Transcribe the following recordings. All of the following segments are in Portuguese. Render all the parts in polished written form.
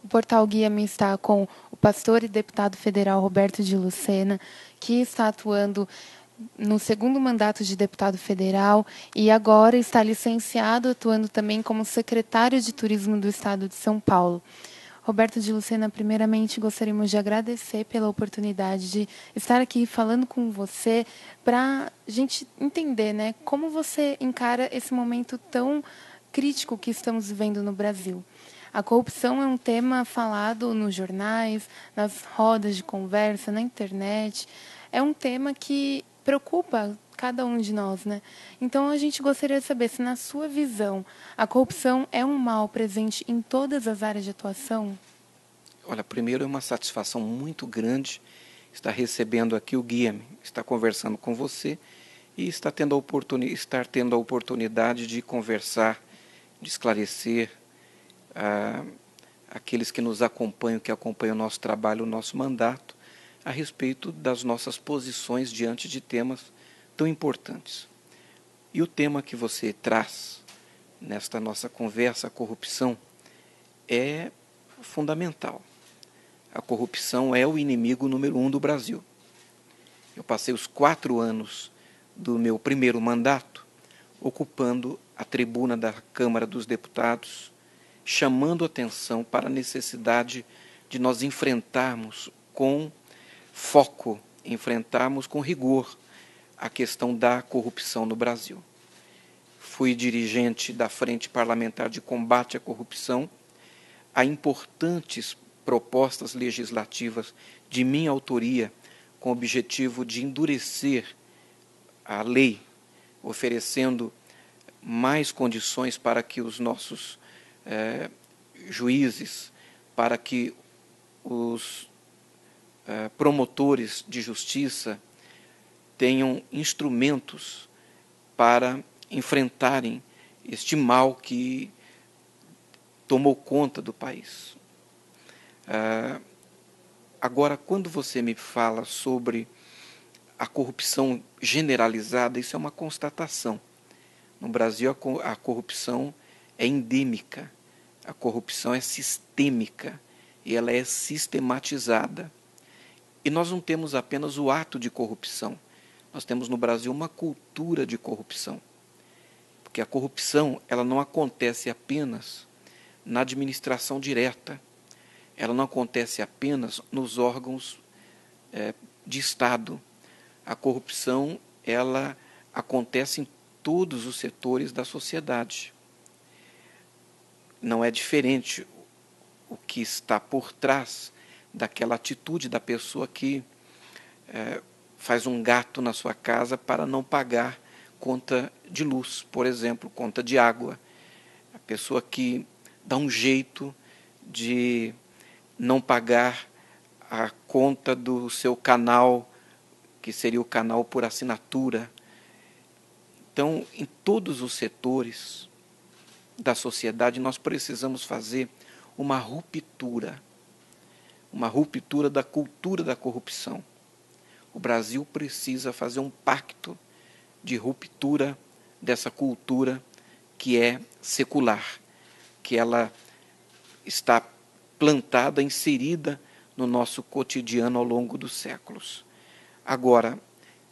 O Portal Guia-me está com o pastor e deputado federal Roberto de Lucena, que está atuando no segundo mandato de deputado federal e agora está licenciado, atuando também como secretário de Turismo do Estado de São Paulo. Roberto de Lucena, primeiramente gostaríamos de agradecer pela oportunidade de estar aqui falando com você para a gente entender, né, como você encara esse momento tão crítico que estamos vivendo no Brasil. A corrupção é um tema falado nos jornais, nas rodas de conversa, na internet. É um tema que preocupa cada um de nós, né? Então a gente gostaria de saber se, na sua visão, a corrupção é um mal presente em todas as áreas de atuação? Olha, primeiro é uma satisfação muito grande estar recebendo aqui o Guia-me, estar conversando com você e estar tendo a oportunidade de conversar, de esclarecer aqueles que nos acompanham, que acompanham o nosso trabalho, o nosso mandato, a respeito das nossas posições diante de temas tão importantes. E o tema que você traz nesta nossa conversa, a corrupção, é fundamental. A corrupção é o inimigo número 1 do Brasil. Eu passei os 4 anos do meu primeiro mandato ocupando a tribuna da Câmara dos Deputados, chamando atenção para a necessidade de nós enfrentarmos com foco, enfrentarmos com rigor a questão da corrupção no Brasil. Fui dirigente da Frente Parlamentar de Combate à Corrupção. Há importantes propostas legislativas de minha autoria com o objetivo de endurecer a lei, oferecendo mais condições para que os nossos juízes, para que os promotores de justiça tenham instrumentos para enfrentarem este mal que tomou conta do país. Agora, quando você me fala sobre a corrupção generalizada, isso é uma constatação. No Brasil, a corrupção é endêmica, a corrupção é sistêmica e ela é sistematizada. E nós não temos apenas o ato de corrupção, nós temos no Brasil uma cultura de corrupção. Porque a corrupção ela não acontece apenas na administração direta, ela não acontece apenas nos órgãos de Estado. A corrupção ela acontece em todos os setores da sociedade. Não é diferente o que está por trás daquela atitude da pessoa que faz um gato na sua casa para não pagar conta de luz, por exemplo, conta de água. A pessoa que dá um jeito de não pagar a conta do seu canal, que seria o canal por assinatura. Então, em todos os setores da sociedade, nós precisamos fazer uma ruptura da cultura da corrupção. O Brasil precisa fazer um pacto de ruptura dessa cultura que é secular, que ela está plantada, inserida no nosso cotidiano ao longo dos séculos. Agora,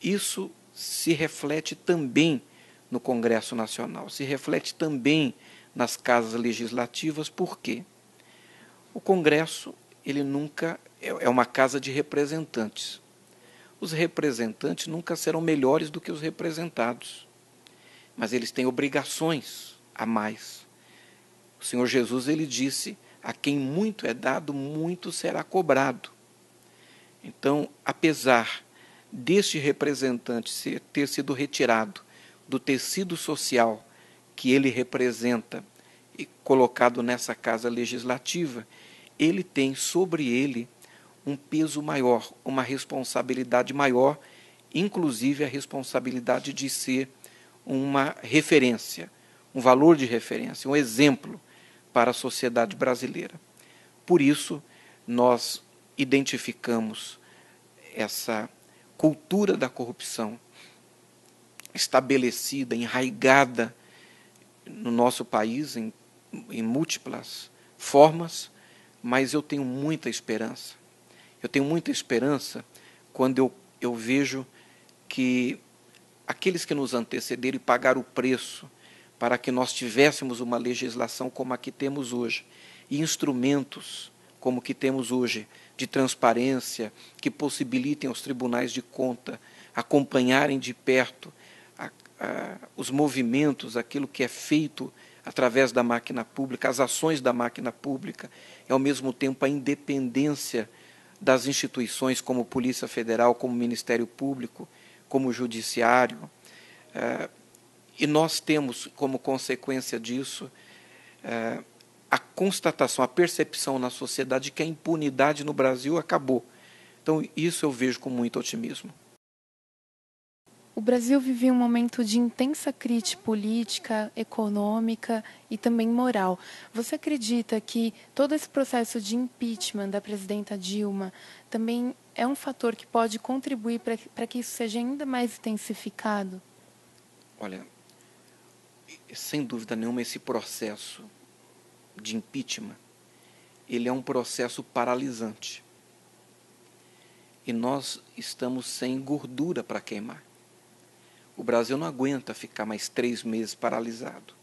isso se reflete também no Congresso Nacional, se reflete também nas casas legislativas. Por quê? O Congresso, ele nunca é uma casa de representantes. Os representantes nunca serão melhores do que os representados, mas eles têm obrigações a mais. O Senhor Jesus, ele disse: a quem muito é dado, muito será cobrado. Então, apesar deste representante ter sido retirado do tecido social que ele representa e colocado nessa casa legislativa, ele tem sobre ele um peso maior, uma responsabilidade maior, inclusive a responsabilidade de ser uma referência, um valor de referência, um exemplo para a sociedade brasileira. Por isso, nós identificamos essa cultura da corrupção estabelecida, enraigada no nosso país em múltiplas formas, mas eu tenho muita esperança. Eu tenho muita esperança quando eu vejo que aqueles que nos antecederam e pagaram o preço para que nós tivéssemos uma legislação como a que temos hoje, e instrumentos como que temos hoje, de transparência, que possibilitem aos tribunais de conta acompanharem de perto os movimentos, aquilo que é feito através da máquina pública, as ações da máquina pública, e ao mesmo tempo a independência das instituições como Polícia Federal, como Ministério Público, como Judiciário. E nós temos como consequência disso a constatação, a percepção na sociedade de que a impunidade no Brasil acabou. Então isso eu vejo com muito otimismo. O Brasil vivia um momento de intensa crise política, econômica e também moral. Você acredita que todo esse processo de impeachment da presidenta Dilma também é um fator que pode contribuir para que isso seja ainda mais intensificado? Olha, sem dúvida nenhuma, esse processo de impeachment, ele é um processo paralisante. E nós estamos sem gordura para queimar. O Brasil não aguenta ficar mais 3 meses paralisado.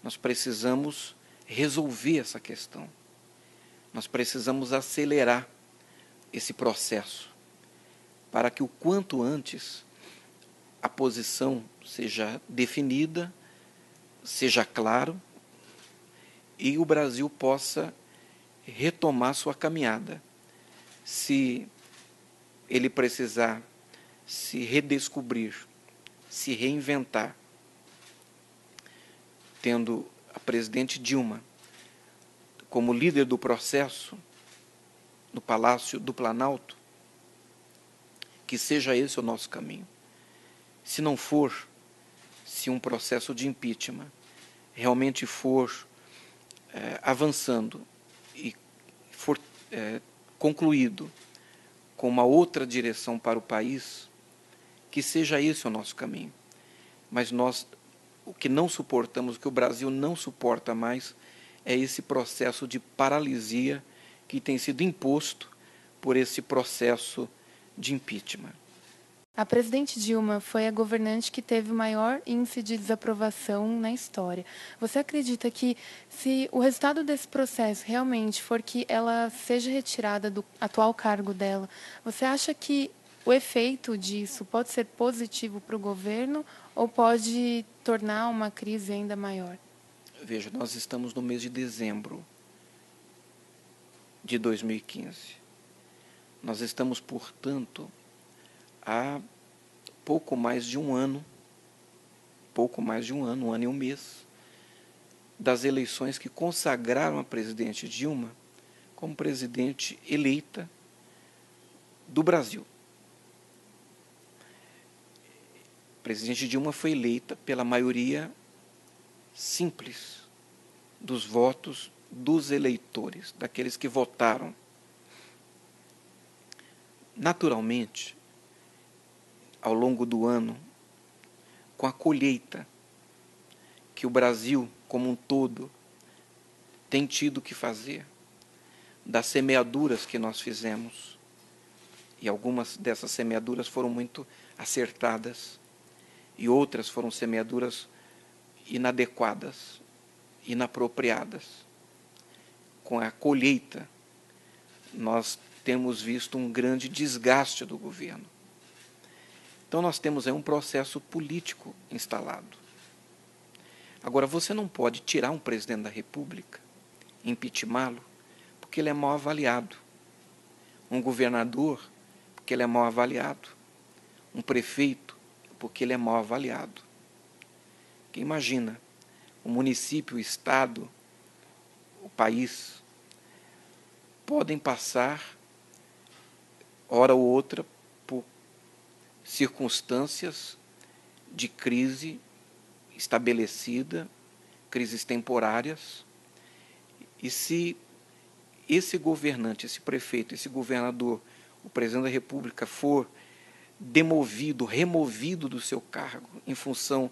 Nós precisamos resolver essa questão. Nós precisamos acelerar esse processo para que o quanto antes a posição seja definida, seja claro, e o Brasil possa retomar sua caminhada. Se ele precisar se redescobrir, se reinventar, tendo a presidente Dilma como líder do processo no Palácio do Planalto, que seja esse o nosso caminho. Se não for, se um processo de impeachment realmente for avançando e for concluído com uma outra direção para o país, que seja esse o nosso caminho. Mas nós, o que não suportamos, o que o Brasil não suporta mais, é esse processo de paralisia que tem sido imposto por esse processo de impeachment. A presidente Dilma foi a governante que teve o maior índice de desaprovação na história. Você acredita que, se o resultado desse processo realmente for que ela seja retirada do atual cargo dela, você acha que o efeito disso pode ser positivo para o governo ou pode tornar uma crise ainda maior? Veja, nós estamos no mês de dezembro de 2015. Nós estamos, portanto, há pouco mais de um ano, um ano e um mês, das eleições que consagraram a presidente Dilma como presidente eleita do Brasil. A presidente Dilma foi eleita pela maioria simples dos votos dos eleitores, daqueles que votaram. Naturalmente, ao longo do ano, com a colheita que o Brasil como um todo tem tido que fazer, das semeaduras que nós fizemos, e algumas dessas semeaduras foram muito acertadas, e outras foram semeaduras inadequadas, inapropriadas. Com a colheita, nós temos visto um grande desgaste do governo. Então nós temos aí um processo político instalado. Agora, você não pode tirar um presidente da República, impeachá-lo, porque ele é mal avaliado. Um governador, porque ele é mal avaliado. Um prefeito, porque ele é mal avaliado. Porque imagina, o município, o estado, o país, podem passar, hora ou outra, por circunstâncias de crise estabelecida, crises temporárias, e se esse governante, esse prefeito, esse governador, o presidente da República for demovido, removido do seu cargo em função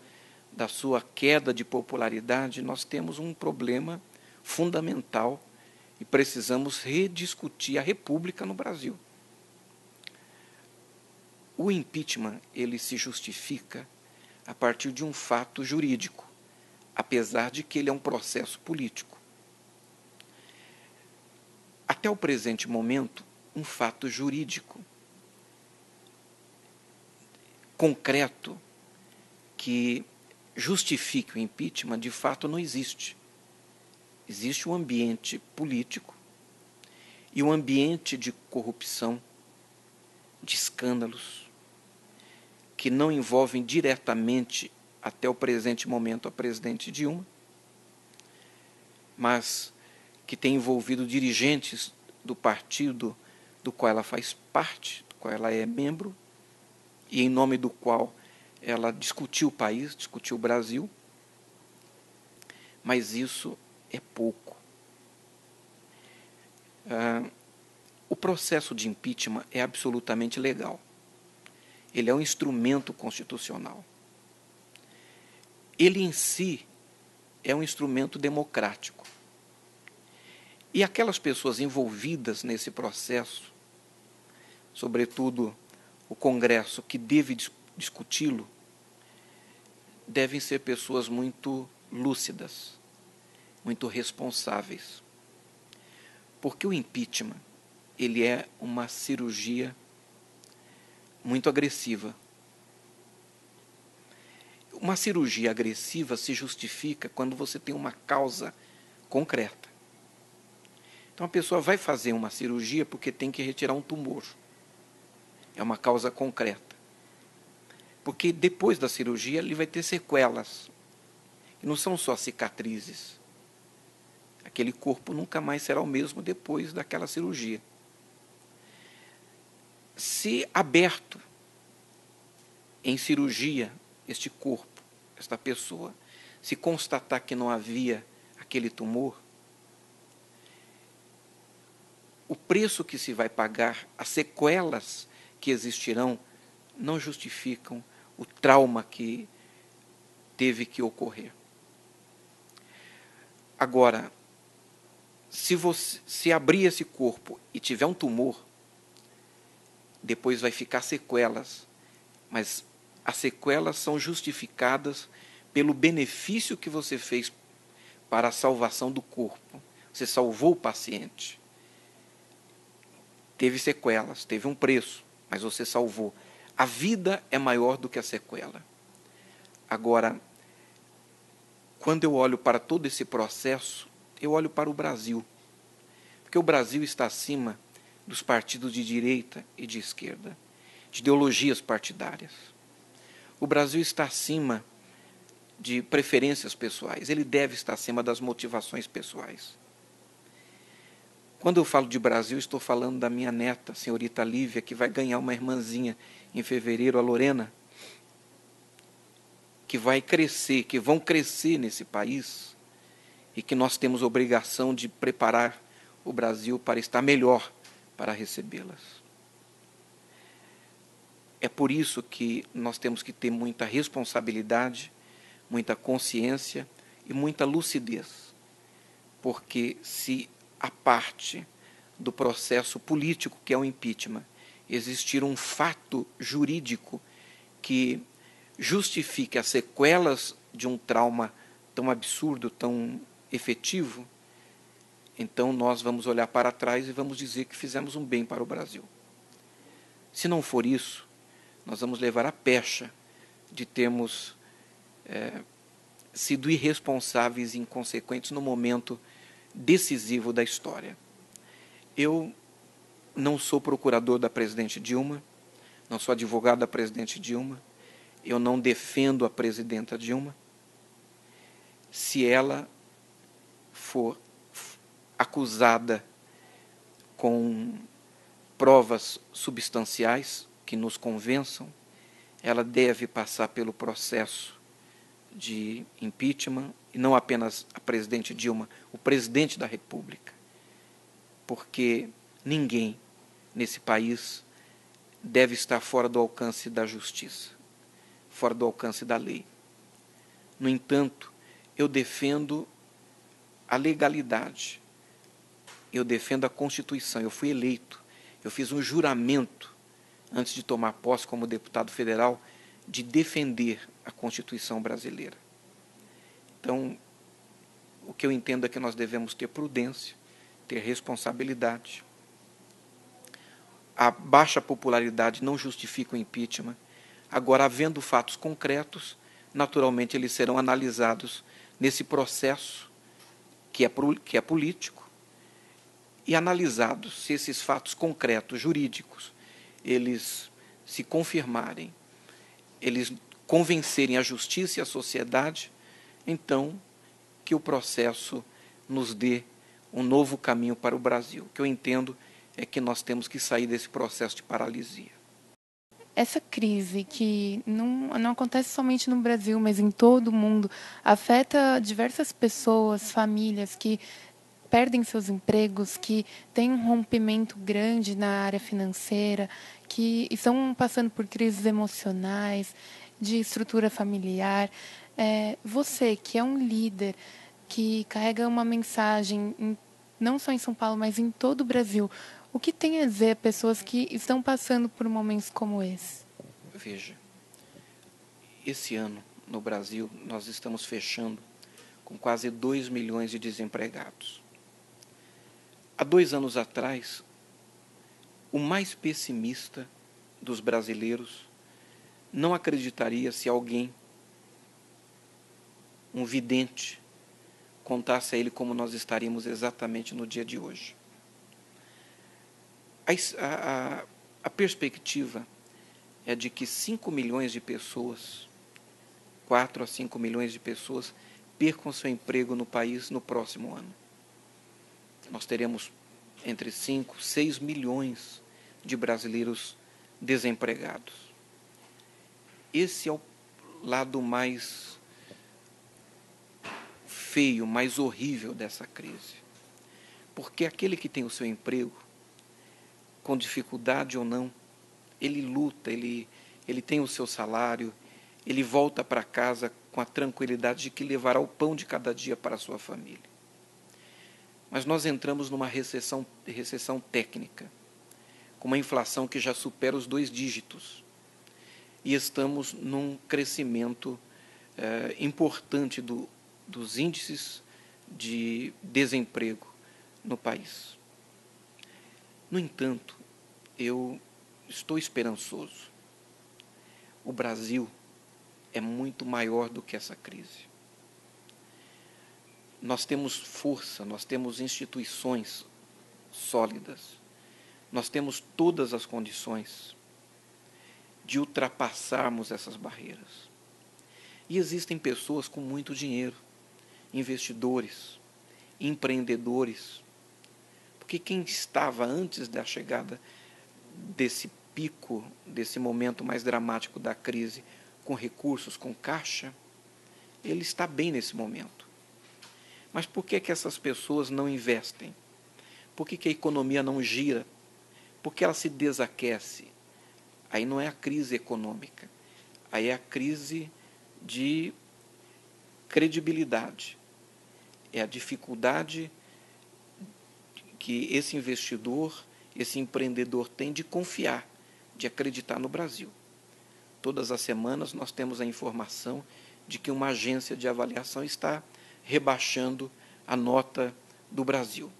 da sua queda de popularidade, nós temos um problema fundamental e precisamos rediscutir a República no Brasil. O impeachment, ele se justifica a partir de um fato jurídico, apesar de que ele é um processo político. Até o presente momento, um fato jurídico concreto que justifique o impeachment, de fato, não existe. Existe um ambiente político e um ambiente de corrupção, de escândalos, que não envolvem diretamente, até o presente momento, a presidente Dilma, mas que tem envolvido dirigentes do partido do qual ela faz parte, do qual ela é membro, e em nome do qual ela discutiu o país, discutiu o Brasil, mas isso é pouco. O processo de impeachment é absolutamente legal. Ele é um instrumento constitucional. Ele em si é um instrumento democrático. E aquelas pessoas envolvidas nesse processo, sobretudo o Congresso que deve discuti-lo, devem ser pessoas muito lúcidas, muito responsáveis. Porque o impeachment, ele é uma cirurgia muito agressiva. Uma cirurgia agressiva se justifica quando você tem uma causa concreta. Então a pessoa vai fazer uma cirurgia porque tem que retirar um tumor. É uma causa concreta. Porque depois da cirurgia ele vai ter sequelas. E não são só cicatrizes. Aquele corpo nunca mais será o mesmo depois daquela cirurgia. Se aberto em cirurgia este corpo, esta pessoa, se constatar que não havia aquele tumor, o preço que se vai pagar, as sequelas que existirão, não justificam o trauma que teve que ocorrer. Agora, se abrir esse corpo e tiver um tumor, depois vai ficar sequelas, mas as sequelas são justificadas pelo benefício que você fez para a salvação do corpo. Você salvou o paciente. Teve sequelas, teve um preço, mas você salvou. A vida é maior do que a sequela. Agora, quando eu olho para todo esse processo, eu olho para o Brasil. Porque o Brasil está acima dos partidos de direita e de esquerda, de ideologias partidárias. O Brasil está acima de preferências pessoais, ele deve estar acima das motivações pessoais. Quando eu falo de Brasil, estou falando da minha neta, a senhorita Lívia, que vai ganhar uma irmãzinha em fevereiro, a Lorena, que vai crescer, que vão crescer nesse país e que nós temos obrigação de preparar o Brasil para estar melhor para recebê-las. É por isso que nós temos que ter muita responsabilidade, muita consciência e muita lucidez. Porque se a parte do processo político, que é o impeachment, existir um fato jurídico que justifique as sequelas de um trauma tão absurdo, tão efetivo, então nós vamos olhar para trás e vamos dizer que fizemos um bem para o Brasil. Se não for isso, nós vamos levar a pecha de termos sido irresponsáveis e inconsequentes no momento decisivo da história. Eu não sou procurador da presidente Dilma, não sou advogado da presidente Dilma, eu não defendo a presidenta Dilma. Se ela for acusada com provas substanciais que nos convençam, ela deve passar pelo processo de impeachment, e não apenas a presidente Dilma, o presidente da República, porque ninguém nesse país deve estar fora do alcance da justiça, fora do alcance da lei. No entanto, eu defendo a legalidade, eu defendo a Constituição. Eu fui eleito, eu fiz um juramento antes de tomar posse como deputado federal de defender a Constituição brasileira. Então, o que eu entendo é que nós devemos ter prudência, ter responsabilidade. A baixa popularidade não justifica o impeachment. Agora, havendo fatos concretos, naturalmente eles serão analisados nesse processo que é político e analisados se esses fatos concretos, jurídicos, eles se confirmarem, eles convencerem a justiça e a sociedade, então que o processo nos dê um novo caminho para o Brasil. O que eu entendo é que nós temos que sair desse processo de paralisia. Essa crise, que não acontece somente no Brasil, mas em todo o mundo, afeta diversas pessoas, famílias que perdem seus empregos, que têm um rompimento grande na área financeira, que estão passando por crises emocionais, de estrutura familiar. Você, que é um líder, que carrega uma mensagem, não só em São Paulo, mas em todo o Brasil, o que tem a dizer a pessoas que estão passando por momentos como esse? Veja, esse ano, no Brasil, nós estamos fechando com quase 2 milhões de desempregados. Há 2 anos atrás, o mais pessimista dos brasileiros não acreditaria se alguém, um vidente, contasse a ele como nós estaríamos exatamente no dia de hoje. A perspectiva é de que 5 milhões de pessoas, 4 a 5 milhões de pessoas, percam seu emprego no país no próximo ano. Nós teremos entre 5 e 6 milhões de brasileiros desempregados. Esse é o lado mais feio, mais horrível dessa crise. Porque aquele que tem o seu emprego, com dificuldade ou não, ele luta, ele tem o seu salário, ele volta para casa com a tranquilidade de que levará o pão de cada dia para a sua família. Mas nós entramos numa recessão técnica, com uma inflação que já supera os 2 dígitos, e estamos num crescimento importante dos índices de desemprego no país. No entanto, eu estou esperançoso. O Brasil é muito maior do que essa crise. Nós temos força, nós temos instituições sólidas, nós temos todas as condições de ultrapassarmos essas barreiras. E existem pessoas com muito dinheiro, investidores, empreendedores, porque quem estava antes da chegada desse pico, desse momento mais dramático da crise, com recursos, com caixa, ele está bem nesse momento. Mas por que essas pessoas não investem? Por que a economia não gira? Por que ela se desaquece? Aí não é a crise econômica, aí é a crise de credibilidade. É a dificuldade que esse investidor, esse empreendedor tem de confiar, de acreditar no Brasil. Todas as semanas nós temos a informação de que uma agência de avaliação está rebaixando a nota do Brasil.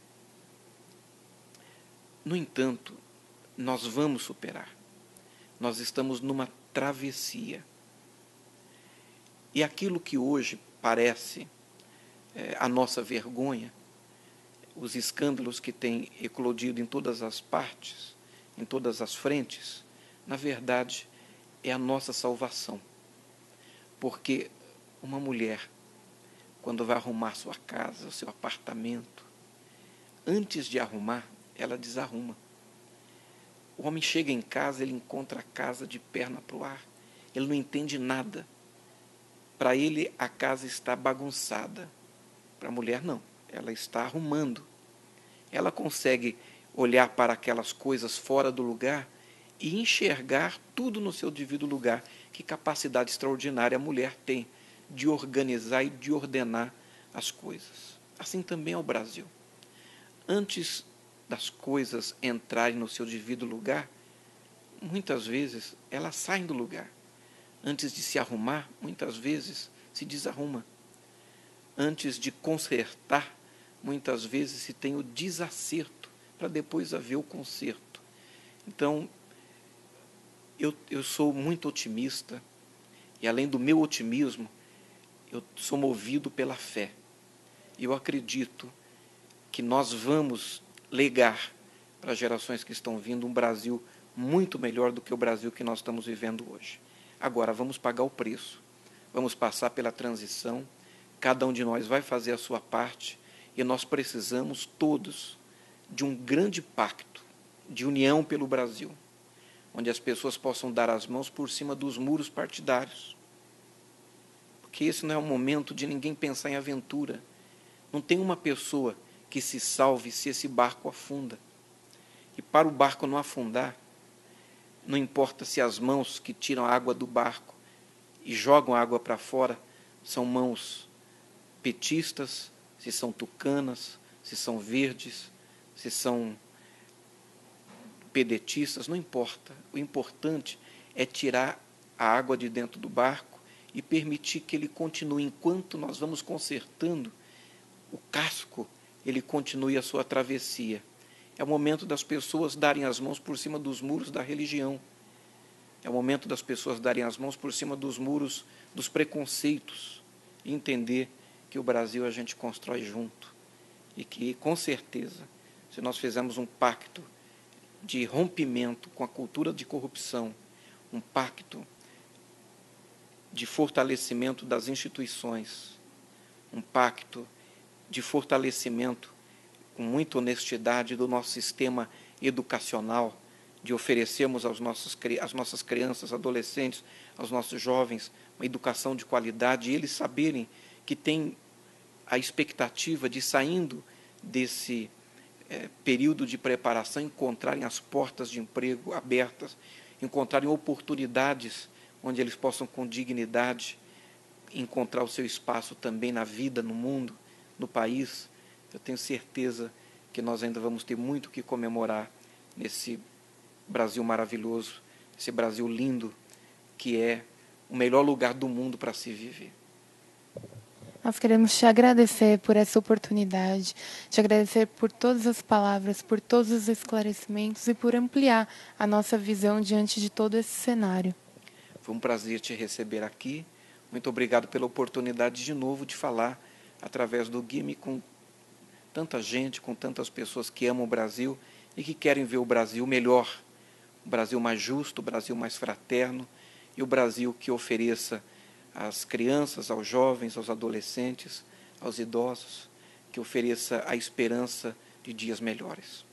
No entanto, nós vamos superar. Nós estamos numa travessia. E aquilo que hoje parece a nossa vergonha, os escândalos que têm eclodido em todas as partes, em todas as frentes, na verdade, é a nossa salvação. Porque uma mulher, quando vai arrumar sua casa, o seu apartamento, antes de arrumar, ela desarruma. O homem chega em casa, ele encontra a casa de perna para o ar, ele não entende nada. Para ele, a casa está bagunçada. Para a mulher, não. Ela está arrumando. Ela consegue olhar para aquelas coisas fora do lugar e enxergar tudo no seu devido lugar. Que capacidade extraordinária a mulher tem de organizar e de ordenar as coisas. Assim também é o Brasil. antes das coisas entrarem no seu devido lugar, muitas vezes elas saem do lugar. Antes de se arrumar, muitas vezes se desarruma. Antes de consertar, muitas vezes se tem o desacerto, para depois haver o conserto. Então, eu sou muito otimista, e além do meu otimismo, eu sou movido pela fé. Eu acredito que nós vamos legar para as gerações que estão vindo um Brasil muito melhor do que o Brasil que nós estamos vivendo hoje. Agora, vamos pagar o preço, vamos passar pela transição, cada um de nós vai fazer a sua parte, e nós precisamos todos de um grande pacto de união pelo Brasil, onde as pessoas possam dar as mãos por cima dos muros partidários. Porque esse não é o momento de ninguém pensar em aventura. Não tem uma pessoa que se salve se esse barco afunda. E para o barco não afundar, não importa se as mãos que tiram a água do barco e jogam a água para fora são mãos petistas, se são tucanas, se são verdes, se são pedetistas, não importa. O importante é tirar a água de dentro do barco e permitir que ele continue, enquanto nós vamos consertando o casco, ele continue a sua travessia. É o momento das pessoas darem as mãos por cima dos muros da religião. É o momento das pessoas darem as mãos por cima dos muros dos preconceitos e entender que o Brasil a gente constrói junto. E que, com certeza, se nós fizermos um pacto de rompimento com a cultura de corrupção, um pacto de fortalecimento das instituições, um pacto de fortalecimento com muita honestidade do nosso sistema educacional, de oferecermos às nossas crianças, adolescentes, aos nossos jovens, uma educação de qualidade, e eles saberem que tem a expectativa de, saindo desse período de preparação, encontrarem as portas de emprego abertas, encontrarem oportunidades onde eles possam, com dignidade, encontrar o seu espaço também na vida, no mundo, no país. Eu tenho certeza que nós ainda vamos ter muito que comemorar nesse Brasil maravilhoso, esse Brasil lindo, que é o melhor lugar do mundo para se viver. Nós queremos te agradecer por essa oportunidade, te agradecer por todas as palavras, por todos os esclarecimentos e por ampliar a nossa visão diante de todo esse cenário. Foi um prazer te receber aqui. Muito obrigado pela oportunidade de novo de falar através do GIME com tanta gente, com tantas pessoas que amam o Brasil e que querem ver o Brasil melhor, o Brasil mais justo, o Brasil mais fraterno e o Brasil que ofereça às crianças, aos jovens, aos adolescentes, aos idosos, que ofereça a esperança de dias melhores.